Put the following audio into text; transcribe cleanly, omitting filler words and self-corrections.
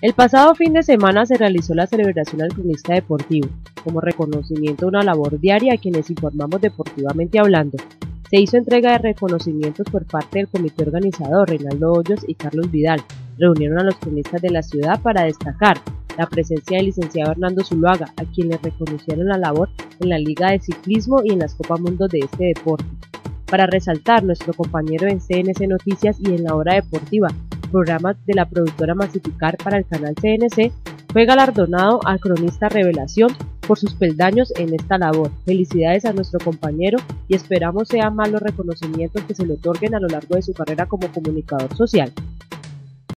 El pasado fin de semana se realizó la celebración al cronista deportivo, como reconocimiento a una labor diaria a quienes informamos deportivamente hablando. Se hizo entrega de reconocimientos por parte del comité organizador, Reinaldo Hoyos y Carlos Vidal. Reunieron a los cronistas de la ciudad para destacar la presencia del licenciado Hernando Zuluaga, a quien le reconocieron la labor en la Liga de Ciclismo y en las Copa Mundo de este deporte. Para resaltar, nuestro compañero en CNC Noticias y en La Hora Deportiva, programa de la productora Masificar para el canal CNC, fue galardonado al cronista Revelación por sus peldaños en esta labor. Felicidades a nuestro compañero y esperamos sean más los reconocimientos que se le otorguen a lo largo de su carrera como comunicador social.